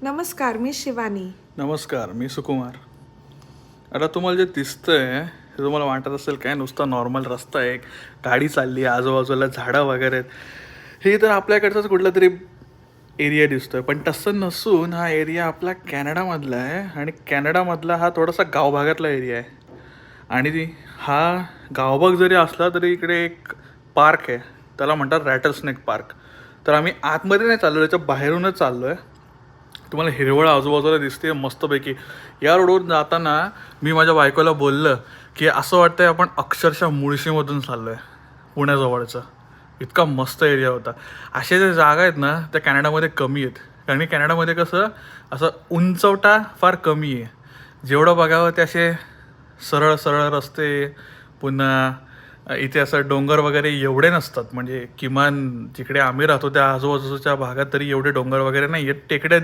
नमस्कार, मी शिवानी. नमस्कार, मी सुकुमार. आता तुम्हाला जे दिसतंय हे तुम्हाला वाटत असेल काय नुसता नॉर्मल रस्ता आहे, गाडी चालली आहे, आजूबाजूला झाडं वगैरे आहेत. हे तर आपल्याकडचाच कुठला तरी एरिया दिसतोय, पण तसं नसून हा एरिया आपला कॅनडामधला आहे आणि कॅनडामधला हा थोडासा गावभागातला एरिया आहे. आणि हा गावभाग जरी असला तरी इकडे एक पार्क आहे, त्याला म्हणतात रॅटल स्नेक पार्क. तर आम्ही आतमध्ये नाही चाललो, त्याच्या बाहेरूनच चाललो आहे. तुम्हाला हिरवळ आजूबाजूला दिसते मस्तपैकी. या रोडवरून जाताना मी माझ्या बायकोला बोललं की असं वाटतंय आपण अक्षरशः मुळशीमधून चाललो आहे, पुण्याजवळचं. इतका मस्त एरिया होता. अशा ज्या जागा आहेत ना त्या कॅनडामध्ये कमी आहेत, कारण की कॅनडामध्ये कसं असं उंचवटा फार कमी आहे. जेवढं बघावं ते असे सरळ सरळ रस्ते, पुन्हा इथे असं डोंगर वगैरे एवढे नसतात. म्हणजे किमान जिकडे आम्ही राहतो त्या आजूबाजूच्या भागात तरी एवढे डोंगर वगैरे नाही आहेत. टेकड्या